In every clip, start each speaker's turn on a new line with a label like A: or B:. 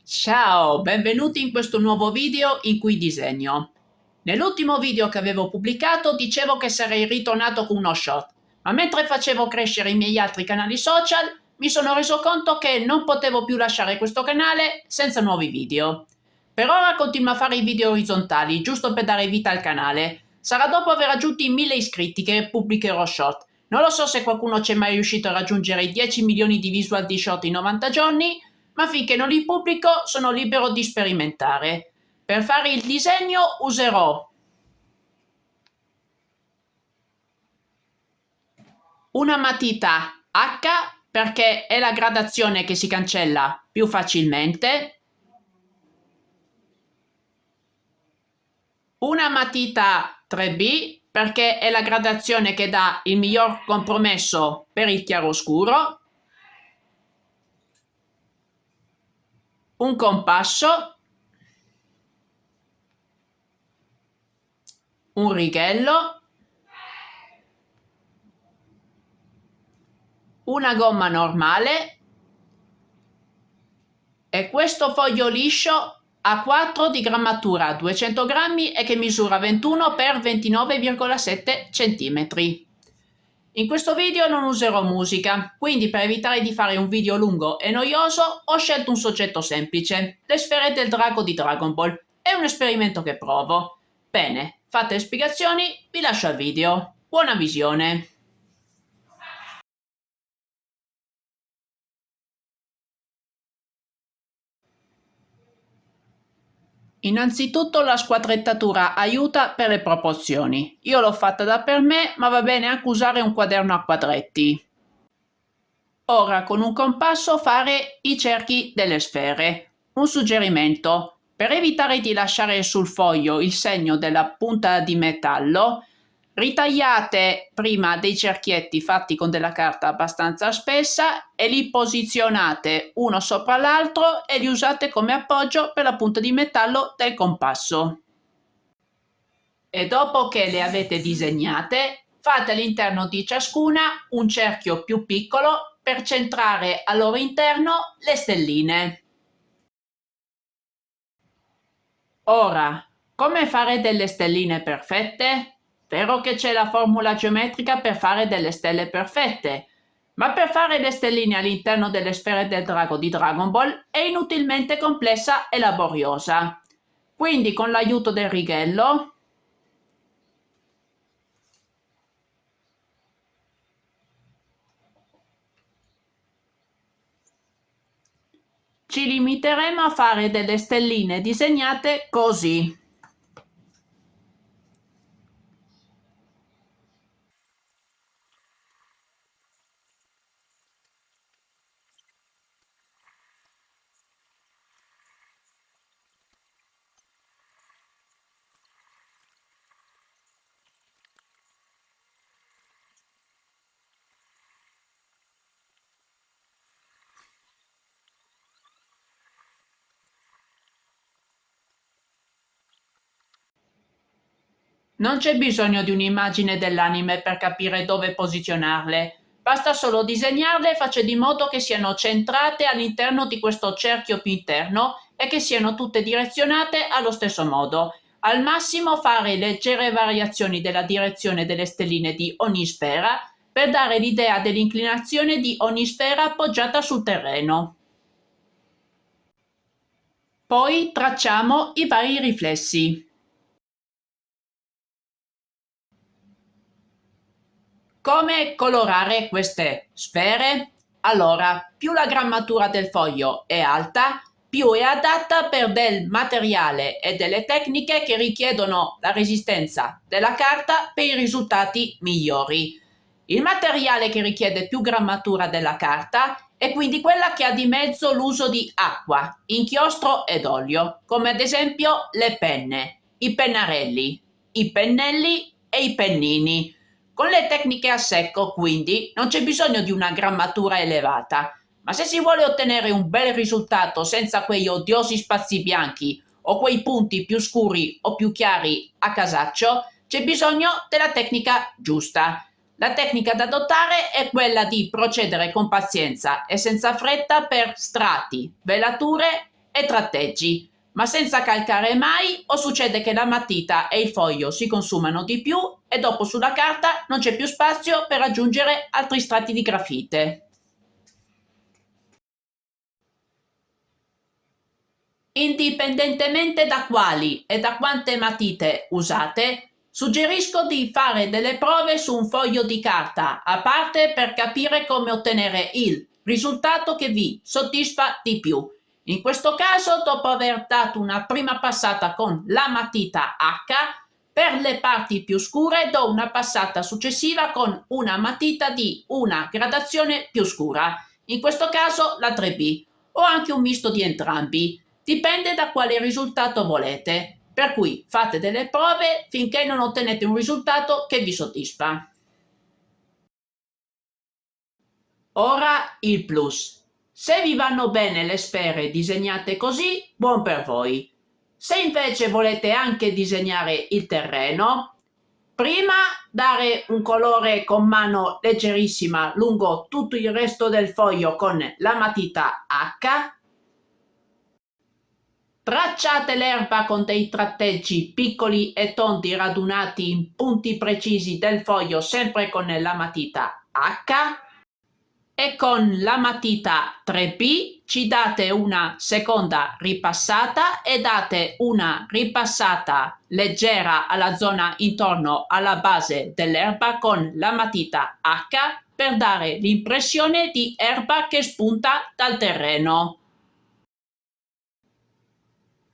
A: Ciao, benvenuti in questo nuovo video in cui disegno. Nell'ultimo video che avevo pubblicato dicevo che sarei ritornato con uno short, ma mentre facevo crescere i miei altri canali social mi sono reso conto che non potevo più lasciare questo canale senza nuovi video. Per ora continuo a fare i video orizzontali, giusto per dare vita al canale. Sarà dopo aver raggiunto i 1000 iscritti che pubblicherò short. Non lo so se qualcuno c'è mai riuscito a raggiungere i 10 milioni di visual di short in 90 giorni, ma finché non li pubblico sono libero di sperimentare. Per fare il disegno userò una matita H perché è la gradazione che si cancella più facilmente, una matita 3B perché è la gradazione che dà il miglior compromesso per il chiaroscuro, un compasso, un righello, una gomma normale e questo foglio liscio A4 di grammatura 200 grammi e che misura 21 x 29,7 cm. In questo video non userò musica, quindi per evitare di fare un video lungo e noioso ho scelto un soggetto semplice, le sfere del drago di Dragon Ball. È un esperimento che provo. Bene, fatte le spiegazioni, vi lascio al video. Buona visione! Innanzitutto la squadrettatura aiuta per le proporzioni. Io l'ho fatta da per me, ma va bene anche usare un quaderno a quadretti. Ora con un compasso fare i cerchi delle sfere. Un suggerimento: per evitare di lasciare sul foglio il segno della punta di metallo, ritagliate prima dei cerchietti fatti con della carta abbastanza spessa e li posizionate uno sopra l'altro e li usate come appoggio per la punta di metallo del compasso. E dopo che le avete disegnate, fate all'interno di ciascuna un cerchio più piccolo per centrare al loro interno le stelline. Ora, come fare delle stelline perfette? Vero che c'è la formula geometrica per fare delle stelle perfette, ma per fare le stelline all'interno delle sfere del drago di Dragon Ball è inutilmente complessa e laboriosa. Quindi con l'aiuto del righello ci limiteremo a fare delle stelline disegnate così. Non c'è bisogno di un'immagine dell'anime per capire dove posizionarle, basta solo disegnarle e fare di modo che siano centrate all'interno di questo cerchio più interno e che siano tutte direzionate allo stesso modo. Al massimo fare leggere variazioni della direzione delle stelline di ogni sfera per dare l'idea dell'inclinazione di ogni sfera appoggiata sul terreno. Poi tracciamo i vari riflessi. Come colorare queste sfere? Allora, più la grammatura del foglio è alta, più è adatta per del materiale e delle tecniche che richiedono la resistenza della carta per i risultati migliori. Il materiale che richiede più grammatura della carta è quindi quella che ha di mezzo l'uso di acqua, inchiostro ed olio, come ad esempio le penne, i pennarelli, i pennelli e i pennini. Con le tecniche a secco, quindi, non c'è bisogno di una grammatura elevata, ma se si vuole ottenere un bel risultato senza quegli odiosi spazi bianchi o quei punti più scuri o più chiari a casaccio, c'è bisogno della tecnica giusta. La tecnica da adottare è quella di procedere con pazienza e senza fretta per strati, velature e tratteggi, ma senza calcare mai o succede che la matita e il foglio si consumano di più e dopo sulla carta non c'è più spazio per aggiungere altri strati di grafite. Indipendentemente da quali e da quante matite usate, suggerisco di fare delle prove su un foglio di carta a parte per capire come ottenere il risultato che vi soddisfa di più. In questo caso, dopo aver dato una prima passata con la matita H, per le parti più scure do una passata successiva con una matita di una gradazione più scura, in questo caso la 3B, o anche un misto di entrambi. Dipende da quale risultato volete, per cui fate delle prove finché non ottenete un risultato che vi soddisfa. Ora il plus. Se vi vanno bene le sfere disegnate così, buon per voi. Se invece volete anche disegnare il terreno, prima dare un colore con mano leggerissima lungo tutto il resto del foglio con la matita H. Tracciate l'erba con dei tratteggi piccoli e tondi radunati in punti precisi del foglio sempre con la matita H e con la matita 3B ci date una seconda ripassata e date una ripassata leggera alla zona intorno alla base dell'erba con la matita H per dare l'impressione di erba che spunta dal terreno.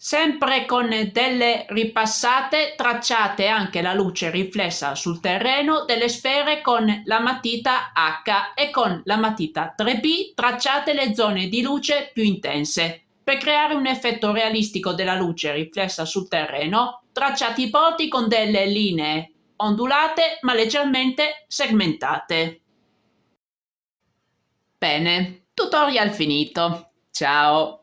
A: Sempre con delle ripassate tracciate anche la luce riflessa sul terreno delle sfere con la matita H e con la matita 3B tracciate le zone di luce più intense. Per creare un effetto realistico della luce riflessa sul terreno, tracciate i bordi con delle linee ondulate ma leggermente segmentate. Bene, tutorial finito. Ciao!